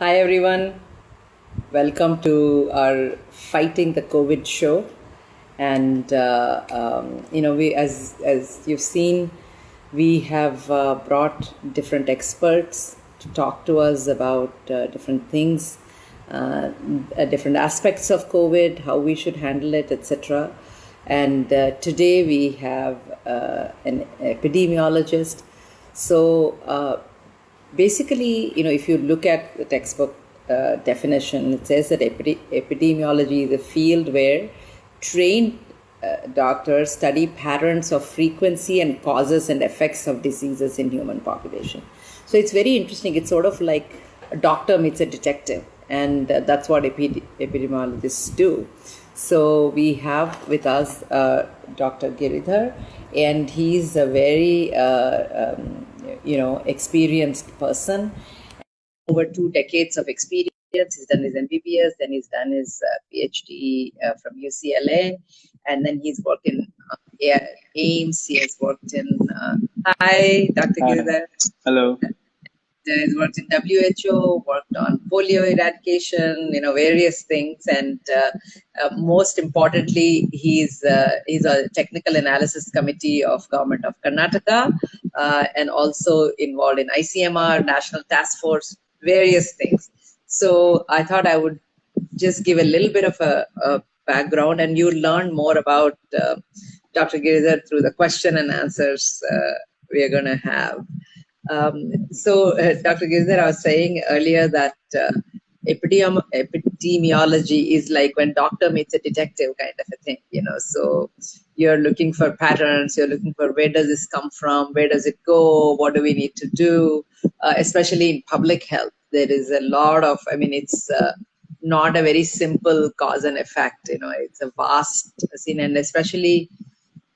Hi everyone, welcome to our Fighting the COVID show. And we as you've seen, we have brought different experts to talk to us about different things, different aspects of COVID, how we should handle it, etc. And today we have an epidemiologist. So. Basically, if you look at the textbook definition, it says that epidemiology is a field where trained doctors study patterns of frequency and causes and effects of diseases in human population. So it's very interesting. It's sort of like a doctor meets a detective, and that's what epidemiologists do. So we have with us Dr. Giridhar, and he's a very experienced person, over 2 decades of experience. He's done his MBBS, then he's done his PhD from UCLA, and then he's worked in AIIMS. He has worked in hi, Dr. Giridhar. Hello. He's worked in WHO, worked on polio eradication, various things, and most importantly, he's a technical analysis committee of Government of Karnataka, and also involved in ICMR, National Task Force, various things. So I thought I would just give a little bit of a background, and you'll learn more about Dr. Giridhar through the question and answers we are going to have. Dr. Girdhar, I was saying earlier that epidemiology is like when doctor meets a detective kind of a thing, So you're looking for patterns, you're looking for where does this come from, where does it go, what do we need to do, especially in public health. There is a lot of, it's not a very simple cause and effect, it's a vast scene, and especially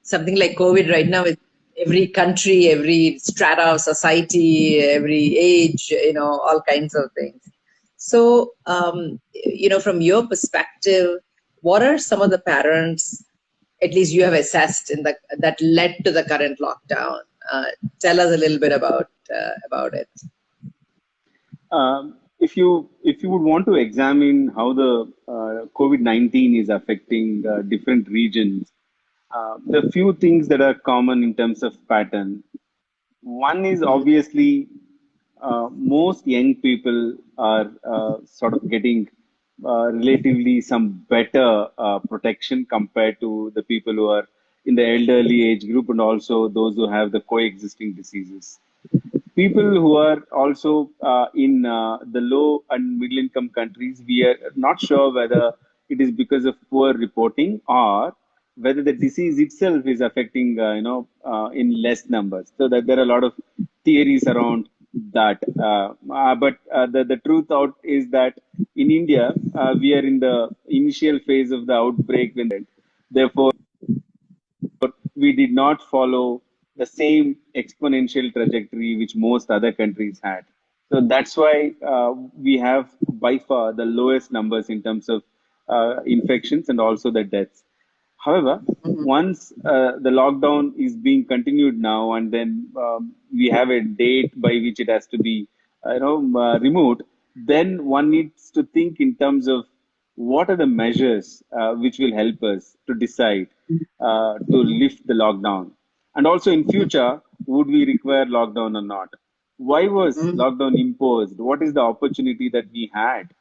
something like COVID right now is every country, every strata of society, every age, all kinds of things. So, from your perspective, what are some of the patterns, at least you have assessed that led to the current lockdown? Tell us a little bit about it. If you would want to examine how the COVID-19 is affecting different regions, the few things that are common in terms of pattern. One is obviously most young people are sort of getting relatively some better protection compared to the people who are in the elderly age group, and also those who have the coexisting diseases. People who are also in the low and middle income countries, we are not sure whether it is because of poor reporting or whether the disease itself is affecting, in less numbers. So that there are a lot of theories around that. But the truth out is that in India, we are in the initial phase of the outbreak. Therefore, we did not follow the same exponential trajectory which most other countries had. So that's why we have by far the lowest numbers in terms of infections and also the deaths. However, once the lockdown is being continued now, and then we have a date by which it has to be, removed, then one needs to think in terms of what are the measures which will help us to decide to lift the lockdown, and also in future, would we require lockdown or not? Why was lockdown imposed? What is the opportunity that we had,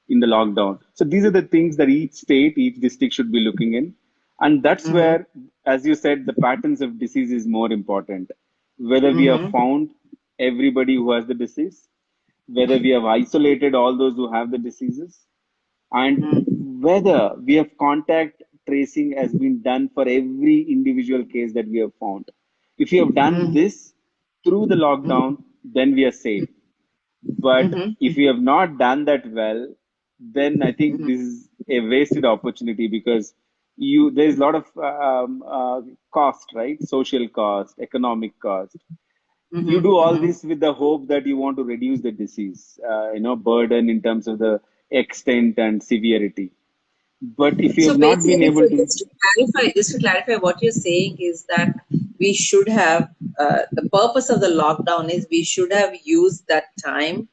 in the lockdown? So these are the things that each state, each district should be looking in. And that's where, as you said, the patterns of disease is more important. Whether we have found everybody who has the disease, whether we have isolated all those who have the diseases, and whether we have contact tracing has been done for every individual case that we have found. If we have done this through the lockdown, then we are safe. But if we have not done that well, then I think this is a wasted opportunity, because there's a lot of cost, right? Social cost, economic cost. You do all this with the hope that you want to reduce the disease, burden in terms of the extent and severity. But if you have not been able to, Just to clarify, what you're saying is that we should have the purpose of the lockdown is we should have used that time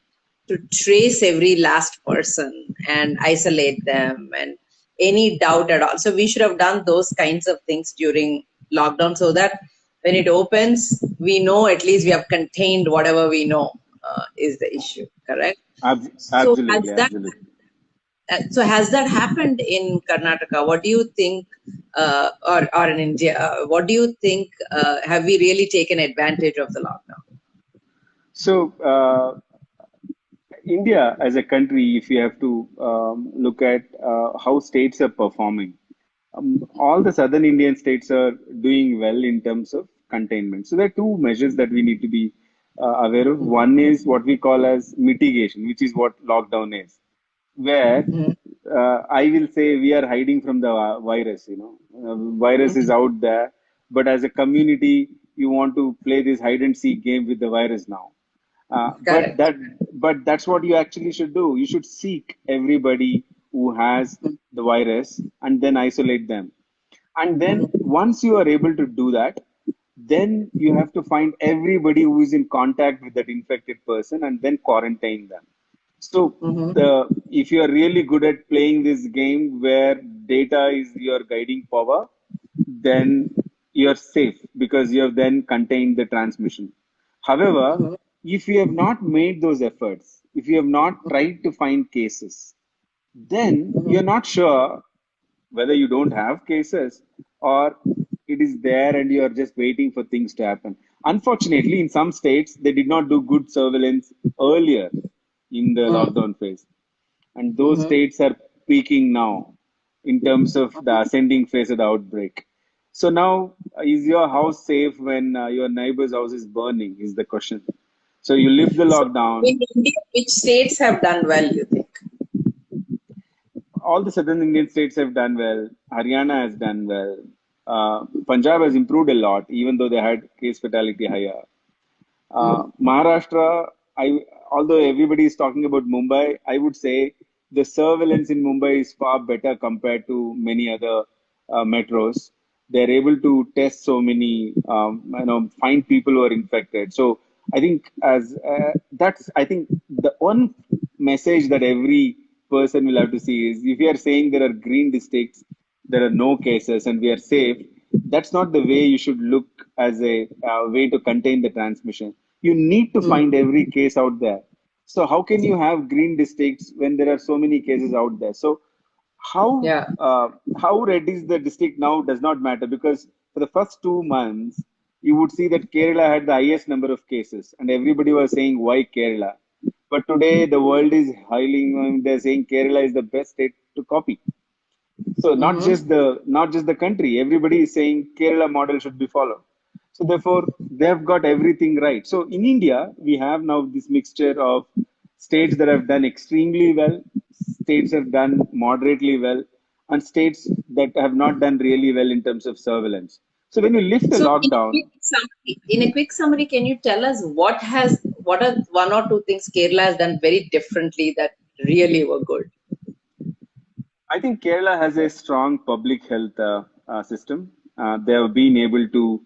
to trace every last person and isolate them and any doubt at all. So we should have done those kinds of things during lockdown so that when it opens, we know at least we have contained whatever we know is the issue. Correct. So Absolutely, has that absolutely. has that happened in Karnataka? What do you think, or in India? What do you think? Have we really taken advantage of the lockdown? So, India as a country, if you have to look at how states are performing, all the southern Indian states are doing well in terms of containment. So there are two measures that we need to be aware of. One is what we call as mitigation, which is what lockdown is, where I will say we are hiding from the virus. Virus is out there, but as a community, you want to play this hide and seek game with the virus now. Uh, but Correct. that, but that's what you actually should do. You should seek everybody who has the virus and then isolate them. And then once you are able to do that, then you have to find everybody who is in contact with that infected person and then quarantine them. So if you are really good at playing this game where data is your guiding power, then you're safe because you have then contained the transmission. However, if you have not made those efforts, if you have not tried to find cases, then you're not sure whether you don't have cases or it is there and you are just waiting for things to happen. Unfortunately, in some states, they did not do good surveillance earlier in the lockdown phase. And those states are peaking now in terms of the ascending phase of the outbreak. So now, is your house safe when your neighbor's house is burning? Is the question. So you lift the So lockdown. in India, which states have done well, you think? All the southern Indian states have done well. Haryana has done well. Punjab has improved a lot, even though they had case fatality higher. Maharashtra, although everybody is talking about Mumbai, I would say the surveillance in Mumbai is far better compared to many other metros. They're able to test so many, find people who are infected. So I think I think the one message that every person will have to see is if you are saying there are green districts, there are no cases, and we are safe, that's not the way you should look as a way to contain the transmission. You need to find every case out there. So how can you have green districts when there are so many cases out there? So how Yeah. how red is the district now does not matter because for the first 2 months you would see that Kerala had the highest number of cases and everybody was saying why Kerala. But today the world is highly they're saying Kerala is the best state to copy. So not just the country, everybody is saying Kerala model should be followed. So therefore, they've got everything right. So in India, we have now this mixture of states that have done extremely well, states have done moderately well, and states that have not done really well in terms of surveillance. So when you lift the So lockdown, in a quick summary, can you tell us what are one or two things Kerala has done very differently that really were good? I think Kerala has a strong public health system. They have been able to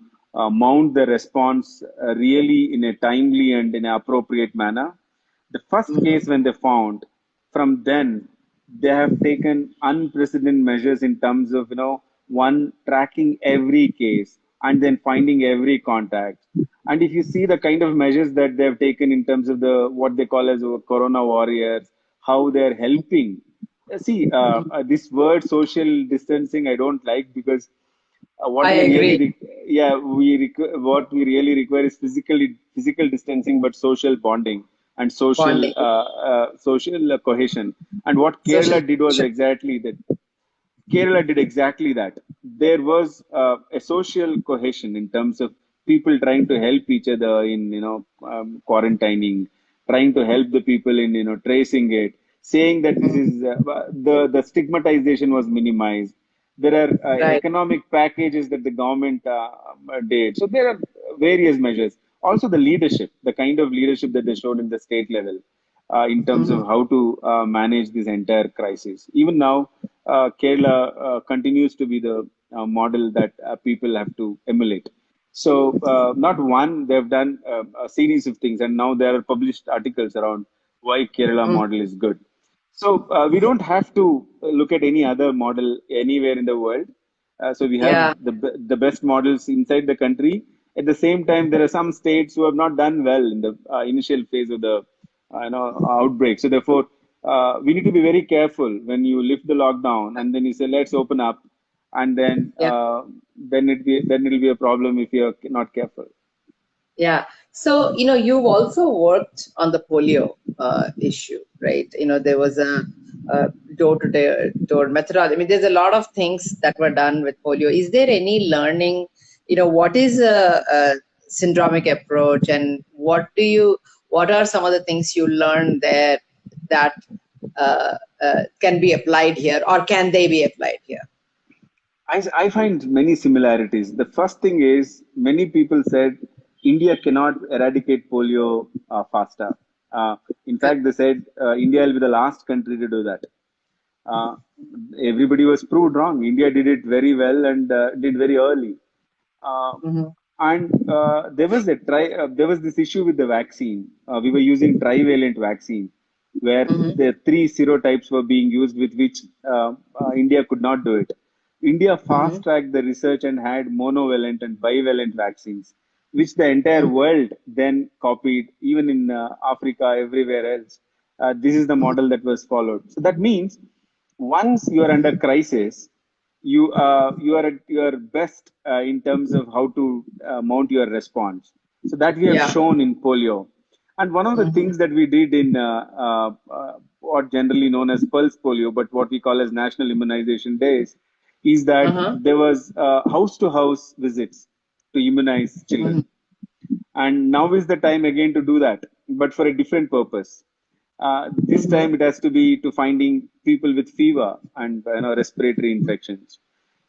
mount the response really in a timely and in an appropriate manner. The first case when they found, from then they have taken unprecedented measures in terms of one tracking every case and then finding every contact. And if you see the kind of measures that they have taken in terms of the what they call as corona warriors, how they are helping. This word social distancing I don't like because what I we really, agree. what we really require is physical distancing, but social bonding and Bonding, social cohesion. And what social Kerala did was cohesion. exactly that. Kerala did exactly that. There was a social cohesion in terms of people trying to help each other in quarantining, trying to help the people in tracing it, saying that this is the stigmatization was minimized. There are Right. economic packages that the government did. So there are various measures. Also, the leadership, the kind of leadership that they showed in the state level in terms of how to manage this entire crisis. Even now, Kerala continues to be the model that people have to emulate. So, not one, they've done a series of things, and now there are published articles around why Kerala Mm. model is good. So we don't have to look at any other model anywhere in the world. So we have Yeah. the best models inside the country. At the same time, there are some states who have not done well in the initial phase of the outbreak. So therefore, we need to be very careful when you lift the lockdown and then you say let's open up, and Yeah. then it'll be a problem if you're not careful. Yeah. So, you've also worked on the polio issue, right? There was a door-to-door method. I mean, there's a lot of things that were done with polio. Is there any learning? What is a syndromic approach, and what are some of the things you learned there that can be applied here, or can they be applied here? I find many similarities. The first thing is many people said India cannot eradicate polio faster. Uh, in fact, they said India will be the last country to do that. Uh, Everybody was proved wrong. India did it very well and did very early. Uh, Mm-hmm. and there was this issue with the vaccine. We were using trivalent vaccine, where Mm-hmm. the three serotypes were being used with which India could not do it. India Mm-hmm. fast tracked the research and had monovalent and bivalent vaccines, which the entire world then copied, even in Africa, everywhere else. This is the Mm-hmm. model that was followed. So that means once you are under crisis, you are at your best in terms of how to mount your response. So that we have Yeah. shown in polio. And one of the Mm-hmm. things that we did in what generally known as pulse polio, but what we call as national immunization days, is that Uh-huh. there was house to house visits to immunize Mm-hmm. children. And now is the time again to do that, but for a different purpose. This Mm-hmm. time it has to be to finding people with fever and respiratory infections.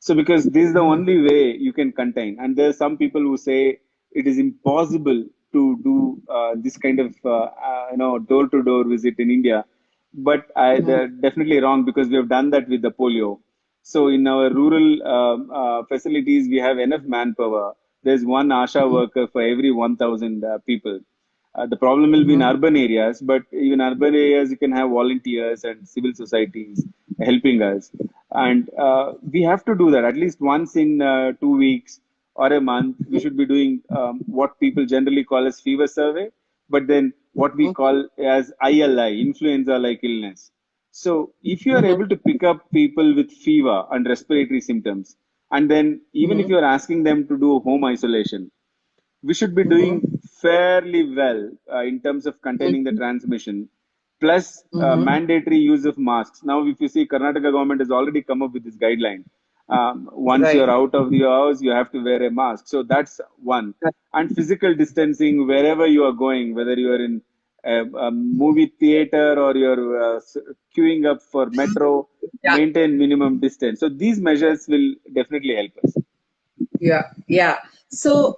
So because this is the Mm-hmm. only way you can contain, and there are some people who say it is impossible to do this kind of door to door visit in India, but they're definitely wrong because we have done that with the polio. So in our rural facilities, we have enough manpower. There's one ASHA Mm-hmm. worker for every 1,000 people. The problem will be in Mm-hmm. urban areas, but even urban areas, you can have volunteers and civil societies helping us. And we have to do that at least once in 2 weeks or a month. We should be doing what people generally call as fever survey, but then what we call as ILI, influenza like illness. So if you are Mm-hmm. able to pick up people with fever and respiratory symptoms, and then even if Mm-hmm. you are asking them to do home isolation, we should be doing Mm-hmm. fairly well in terms of containing the transmission, plus Mm-hmm. mandatory use of masks. Now, if you see, Karnataka government has already come up with this guideline. Once you're Right. out of the house, you have to wear a mask. So that's one. And physical distancing wherever you are going, whether you are in a movie theater or you're queuing up for metro, Yeah. maintain minimum distance. So these measures will definitely help us. Yeah. Yeah. So,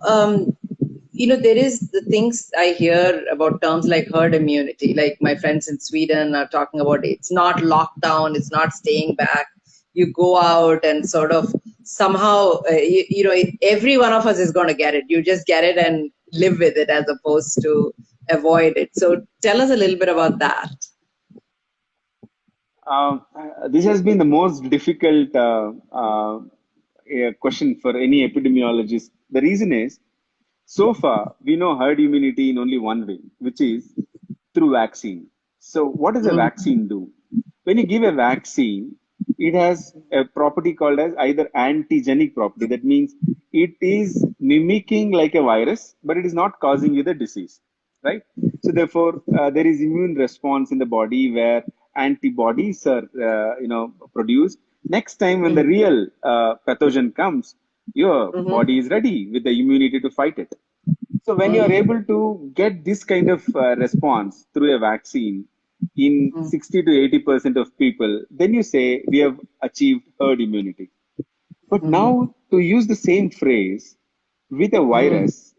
there is the things I hear about terms like herd immunity. Like my friends in Sweden are talking about it's not lockdown, it's not staying back. You go out and sort of somehow, every one of us is going to get it. You just get it and live with it as opposed to avoid it. So, tell us a little bit about that. This has been the most difficult question for any epidemiologist. The reason is, so far, we know herd immunity in only one way, which is through vaccine. So, what does a Mm-hmm. vaccine do? When you give a vaccine, it has a property called as either antigenic property. That means it is mimicking like a virus, but it is not causing you the disease, right? So, therefore, there is immune response in the body where antibodies are, produced. Next time, when the real pathogen comes, your Mm-hmm. body is ready with the immunity to fight it. So when you are Mm-hmm. able to get this kind of response through a vaccine in 60 to 80% of people, then you say we have achieved herd immunity. But Mm-hmm. now to use the same phrase with a Mm-hmm. virus,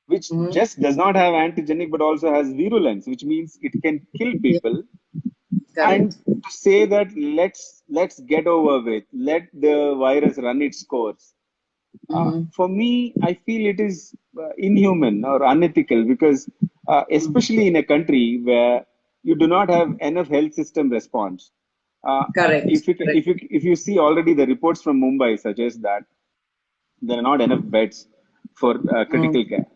which Mm-hmm. just does not have antigenic but also has virulence, which means it can kill Yeah. people, and Correct. to say that let's get over with, let the virus run its course, Mm-hmm. for me, I feel it is inhuman or unethical because, especially in a country where you do not have enough health system response. Uh, Correct. Correct. if you see already the reports from Mumbai suggest that there are not enough beds for Mm. critical care.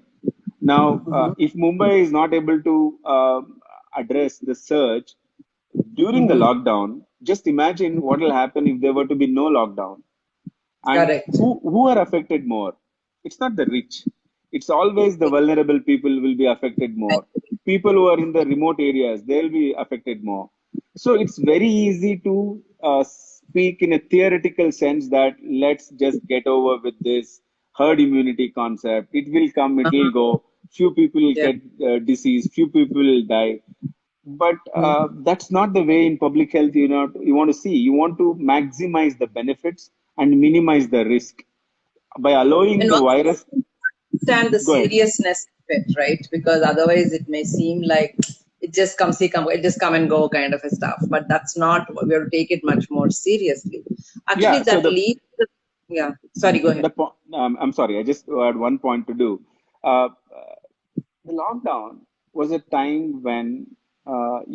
Now, Mm-hmm. if Mumbai is not able to address the surge during the Mm-hmm. lockdown, just imagine what will happen if there were to be no lockdown. And Correct. who are affected more? It's not the rich. It's always the vulnerable people will be affected more. People who are in the remote areas, they'll be affected more. So it's very easy to speak in a theoretical sense that let's just get over with this herd immunity concept. It will come, it will Uh-huh. go. Few people will Yeah. get disease, few people will die. But Mm. that's not the way in public health you want to see. You want to maximize the benefits and minimize the risk by allowing And the also virus. understand the Go ahead. seriousness of it, right? Because otherwise it may seem like it just comes, it just come and go kind of a stuff. But that's not, we have to take it much more seriously. Actually, Yeah. So that leads to, yeah, sorry, go ahead. I'm sorry. I just had one point to do. Uh, the lockdown was a time when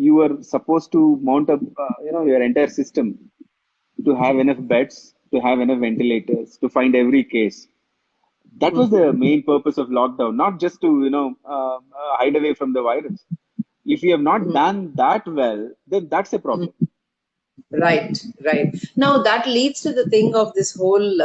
you were supposed to mount up, your entire system to have enough beds, to have enough ventilators, to find every case. That was the Mm-hmm. main purpose of lockdown, not just to hide away from the virus. If we have not Mm-hmm. done that well, then that's a problem. Right, right. Now that leads to the thing of this whole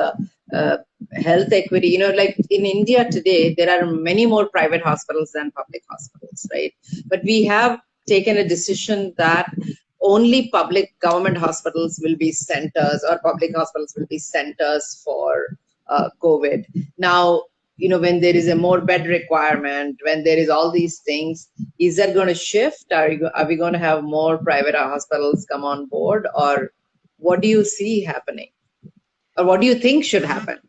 health equity. Like in India today, there are many more private hospitals than public hospitals, right? But we have taken a decision that only public government hospitals will be centers, or public hospitals will be centers for COVID. Now, when there is a more bed requirement, when there is all these things, is that going to shift? Are we going to have more private hospitals come on board, or what do you see happening, or what do you think should happen?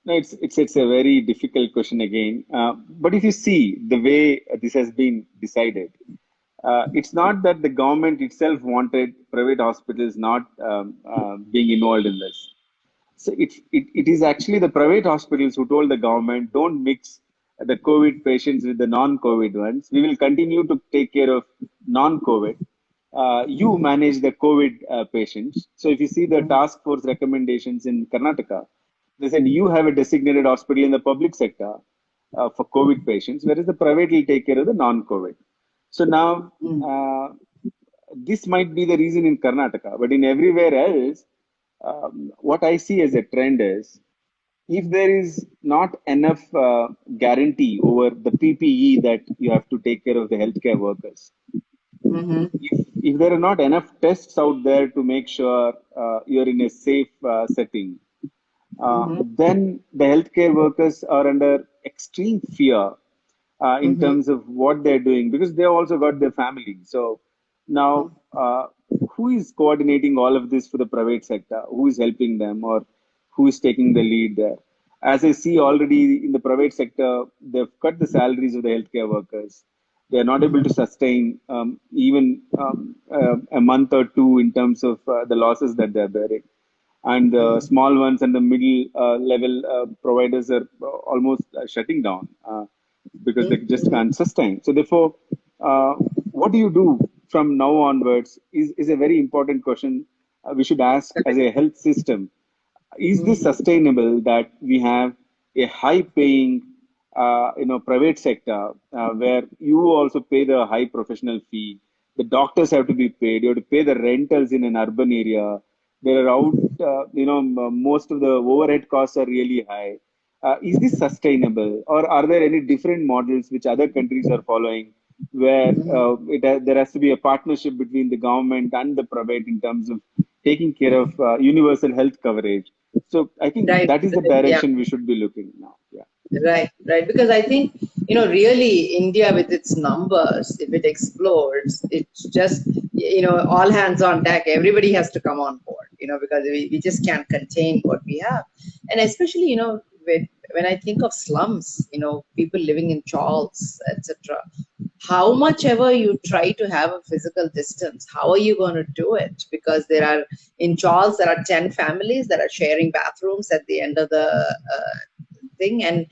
No, it's a very difficult question again. But if you see the way this has been decided, it's not that the government itself wanted private hospitals not being involved in this. So it is actually the private hospitals who told the government, don't mix the COVID patients with the non-COVID ones. We will continue to take care of non-COVID. You manage the COVID patients. So if you see the task force recommendations in Karnataka, they said you have a designated hospital in the public sector for COVID patients, whereas the private will take care of the non-COVID. So now Mm. this might be the reason in Karnataka, but in everywhere else, what I see as a trend is if there is not enough guarantee over the PPE that you have to take care of the healthcare workers, Mm-hmm. if there are not enough tests out there to make sure you're in a safe setting, Mm-hmm. then the healthcare workers are under extreme fear in Mm-hmm. terms of what they're doing because they also got their family. So now, who is coordinating all of this for the private sector? Who is helping them or who is taking the lead there? As I see already in the private sector, they've cut the salaries of the healthcare workers. They are not able to sustain even a month or two in terms of the losses that they're bearing and the small ones and the middle level providers are almost shutting down because they just Mm-hmm. can't sustain. So therefore, uh, what do you do from now onwards is a very important question we should ask as a health system. Is this Mm-hmm. sustainable that we have a high paying private sector where you also pay the high professional fee, the doctors have to be paid, you have to pay the rentals in an urban area, there are most of the overhead costs are really high. Is this sustainable or are there any different models which other countries are following where there has to be a partnership between the government and the private in terms of taking care of universal health coverage? So I think Right. that is the Yeah. direction we should be looking now. Yeah. Right, right. Because I think, really India with its numbers, if it explodes, it's just, all hands on deck. Everybody has to come on board, because we just can't contain what we have. And especially, when I think of slums, people living in chawls, etc. How much ever you try to have a physical distance, how are you going to do it? Because in chawls, there are 10 families that are sharing bathrooms at the end of the thing. And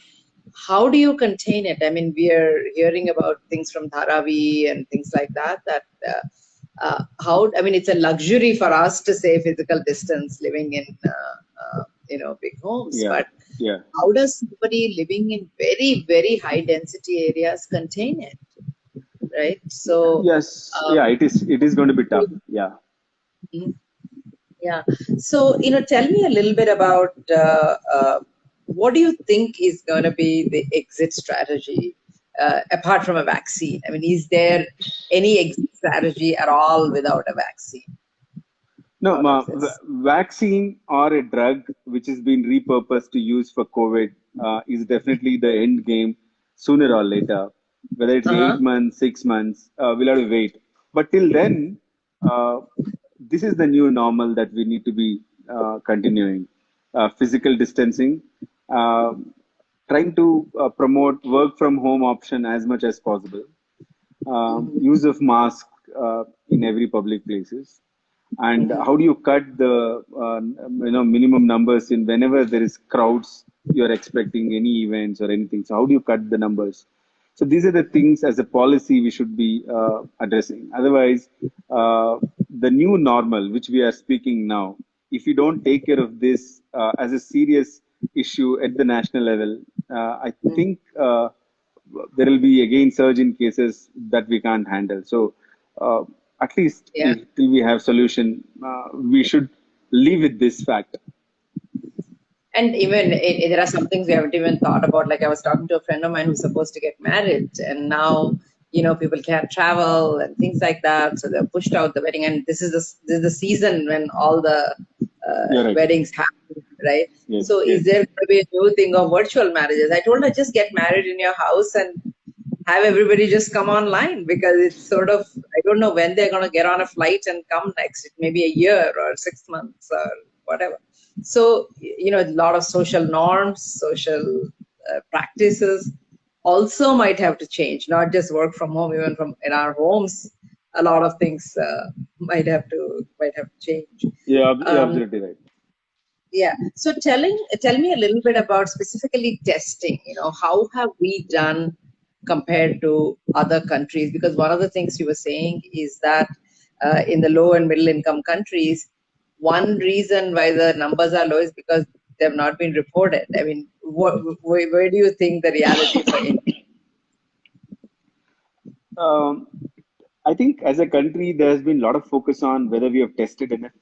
how do you contain it? I mean, we are hearing about things from Dharavi and things like that. How? I mean, it's a luxury for us to say physical distance, living in big homes. Yeah, But yeah. how does somebody living in very very high density areas contain it? Right. So. Yes, Um, yeah, it is going to be tough. Yeah. Yeah. So, tell me a little bit about what do you think is going to be the exit strategy apart from a vaccine? I mean, is there any exit strategy at all without a vaccine No, out of this? vaccine or a drug which has been repurposed to use for COVID is definitely the end game sooner or later. Whether it's Uh-huh. 8 months, 6 months, we'll have to wait. But till then, uh, this is the new normal that we need to be continuing. Physical distancing, uh, trying to promote work from home option as much as possible, use of mask in every public places, and how do you cut the minimum numbers in whenever there is crowds you're expecting any events or anything, so how do you cut the numbers? So these are the things as a policy we should be addressing. Otherwise, the new normal which we are speaking now, if you don't take care of this as a serious issue at the national level, I think there will be again surge in cases that we can't handle. So at least Yeah. till we have solution, we should live with this fact. And even there are some things we haven't even thought about. Like I was talking to a friend of mine who's supposed to get married, and now people can't travel and things like that, so they're pushed out the wedding. And this is the season when all the You're right. weddings happen, right? Yes, So is yes. there going to be a new thing of virtual marriages? I told her just get married in your house and have everybody just come online, because it's sort of, I don't know when they're going to get on a flight and come next. It may be a year or 6 months or whatever. So, a lot of social norms, social practices also might have to change, not just work from home, even from in our homes. A lot of things might have to change. You're Um, absolutely right. yeah. So tell me a little bit about specifically testing. How have we done compared to other countries? Because one of the things you were saying is that in the low and middle income countries, one reason why the numbers are low is because they have not been reported. I mean, where do you think the reality for India? Um, I think as a country, there has been a lot of focus on whether we have tested enough,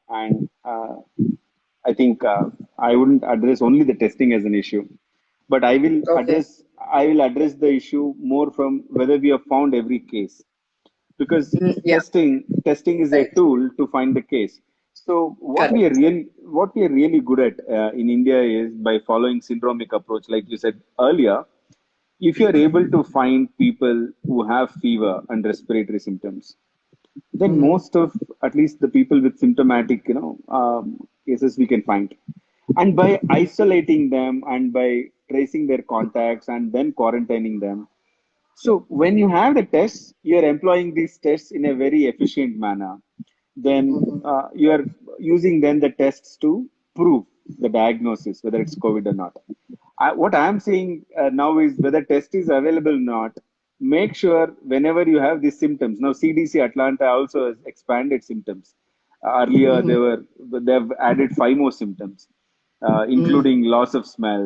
and I think I wouldn't address only the testing as an issue, but Okay. I will address the issue more from whether we have found every case, because Yeah. testing is a Right. tool to find the case. So Correct. what we are really good at in India is by following syndromic approach, like you said earlier. If you are able to find people who have fever and respiratory symptoms, then Mm-hmm. most of at least the people with symptomatic cases we can find, and by isolating them and by tracing their contacts and then quarantining them. So when you have the tests, you're employing these tests in a very efficient manner. Then you are using then the tests to prove the diagnosis, whether it's COVID or not. What I'm saying now is whether test is available or not. Make sure whenever you have these symptoms. Now CDC Atlanta also has expanded symptoms. Earlier they've added 5 more symptoms, including loss of smell,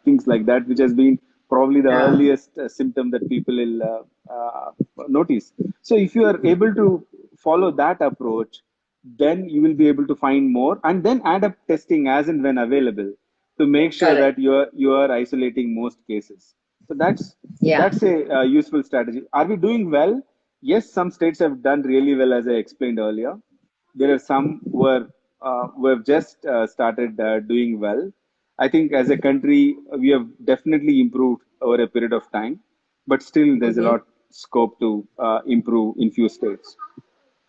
things like that, which has been probably the Yeah. earliest symptom that people will notice. So if you are able to follow that approach, then you will be able to find more and then add up testing as and when available to make sure Correct. that you are isolating most cases. So Yeah. that's a useful strategy. Are we doing well? Yes, some states have done really well, as I explained earlier. There are some who have just started doing well. I think as a country, we have definitely improved over a period of time, but still there's a Mm-hmm. lot scope to improve in few states.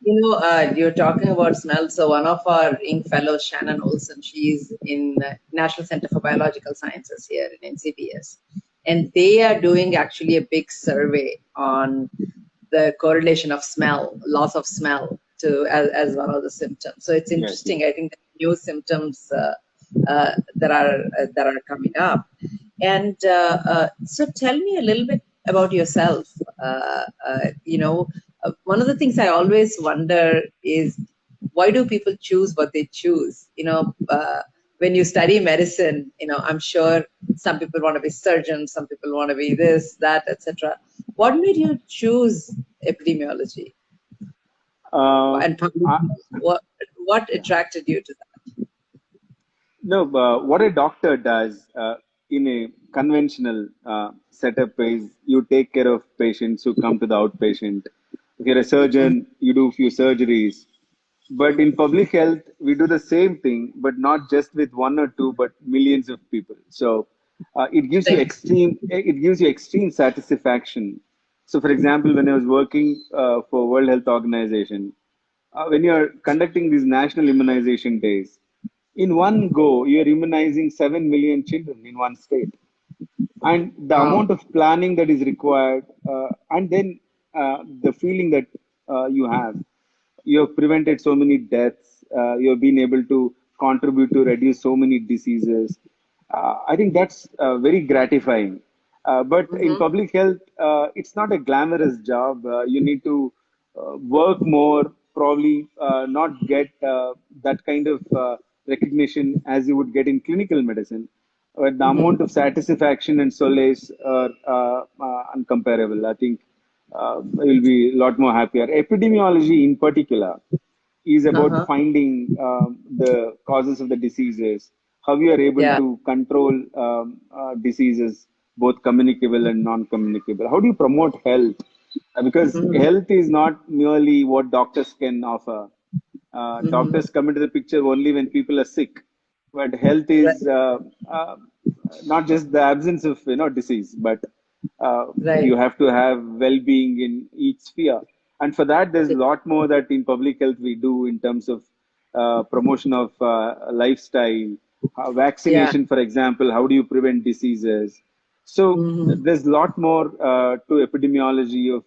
You're talking about smell. So one of our Inc. fellows, Shannon Olson, she's in National Center for Biological Sciences here in NCBS, and they are doing actually a big survey on the correlation of smell, loss of smell, to as one of the symptoms. So it's Yes, interesting. yes. I think the new symptoms that are coming up. And so, tell me a little bit about yourself. One of the things I always wonder is, why do people choose what they choose? When you study medicine, I'm sure some people want to be surgeons, some people want to be this, that, etc. What made you choose epidemiology Uh, and public I, health? What attracted you to that? no, what a doctor does in a conventional setup is you take care of patients who come to the outpatient. If you're a surgeon, you do few surgeries. But in public health, we do the same thing, but not just with one or two, but millions of people. So Right. it gives you extreme satisfaction. So, for example, when I was working for World Health Organization, when you are conducting these national immunization days, in one go, you are immunizing 7 million children in one state. And the Wow. amount of planning that is required, and then the feeling that you have, you have prevented so many deaths, you have been able to contribute to reduce so many diseases. I think that's very gratifying. But in Mm-hmm. public health, it's not a glamorous job. You need to work more, probably not get that kind of recognition as you would get in clinical medicine. The amount of Mm-hmm. satisfaction and solace are uncomparable. I think you'll be a lot more happier. Epidemiology, in particular, is about Uh-huh. finding the causes of the diseases, how you are able Yeah. to control diseases, both communicable and non-communicable. How do you promote health? Because Mm-hmm. health is not merely what doctors can offer. Mm-hmm. Doctors come into the picture only when people are sick, but health is Right. uh, not just the absence of disease, but you Right. have to have well-being in each sphere. And for that, there's a lot more that in public health we do in terms of promotion of lifestyle, Yeah. vaccination, for example. How do you prevent diseases? So Mm-hmm. there's a lot more to epidemiology of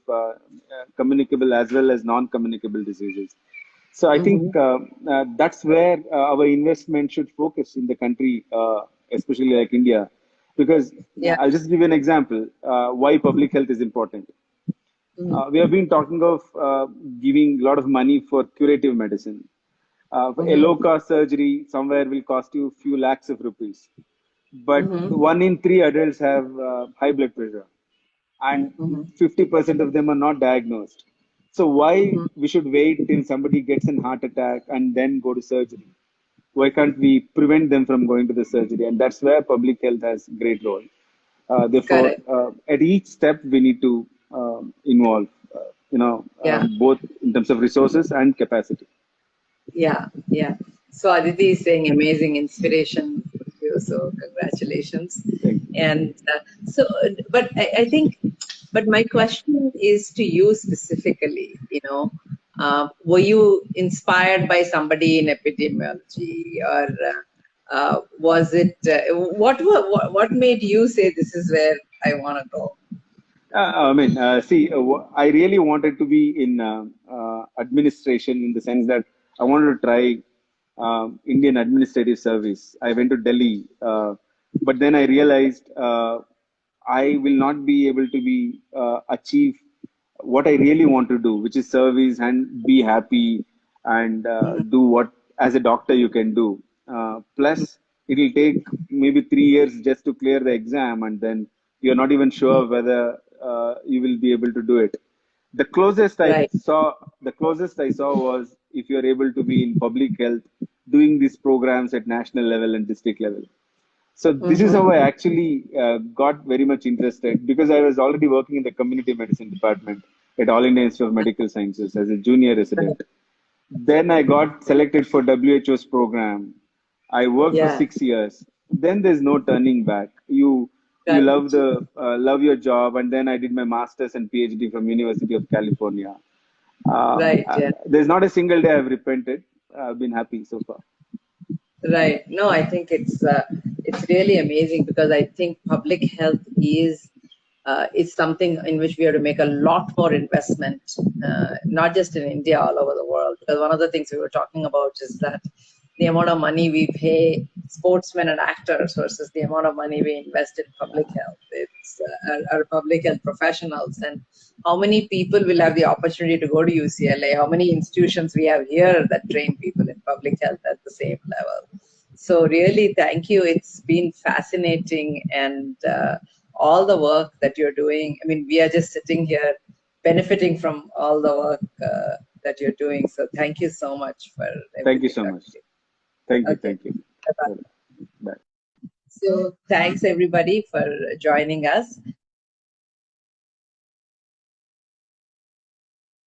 communicable as well as non-communicable diseases. So I think Mm-hmm. that's where our investment should focus in the country, especially like India, because Yeah. I'll just give you an example why public health is important. Mm-hmm. We have been talking of giving a lot of money for curative medicine. A low Mm-hmm. cost surgery somewhere will cost you a few lakhs of rupees, but Mm-hmm. one in three adults have high blood pressure, and Mm-hmm. 50% of them are not diagnosed. So why Mm-hmm. we should wait till somebody gets an heart attack and then go to surgery? Why can't we prevent them from going to the surgery? And that's where public health has great role. Therefore, Correct. at each step we need to involve, Yeah. both in terms of resources and capacity. Yeah. Yeah. So Aditi is saying amazing inspiration for you. So congratulations. Thank And but I think, but my question is to you specifically. Were you inspired by somebody in epidemiology, or was it what made you say this is where I want to go? See, I really wanted to be in administration in the sense that I wanted to try Indian administrative service. I went to Delhi, but then I realized I will not be able to be achieve what I really want to do, which is service and be happy and Mhm. do what as a doctor you can do. Plus, it will take maybe 3 years just to clear the exam, and then you're not even sure whether you will be able to do it. The closest I Right. saw, the closest I saw was if you're able to be in public health, doing these programs at national level and district level. So this is how I Mm-hmm. actually got very much interested because I was already working in the community medicine department at All India Institute of Medical Sciences as a junior Right. resident. Then I got selected for WHO's program. I worked for Yeah. 6 years. Then there's no turning back. You love Correct. love your job, and then I did my masters and PhD from University of California. Right. Yeah. There's not a single day I've repented. I've been happy so far. Right. No, I think it's really amazing because I think public health is something in which we have to make a lot more investment, not just in India, all over the world. Because one of the things we were talking about is that the amount of money we pay sportsmen and actors versus the amount of money we invest in public health. It's our public health professionals, and how many people will have the opportunity to go to UCLA, how many institutions we have here that train people in public health at the same level. So really, thank you. It's been fascinating, and all the work that you're doing. I mean, we are just sitting here benefiting from all the work that you're doing. So thank you so much for Thank you everything, so Dr. much. Thank you. Okay. Thank you. Bye-bye. Bye. So thanks everybody for joining us.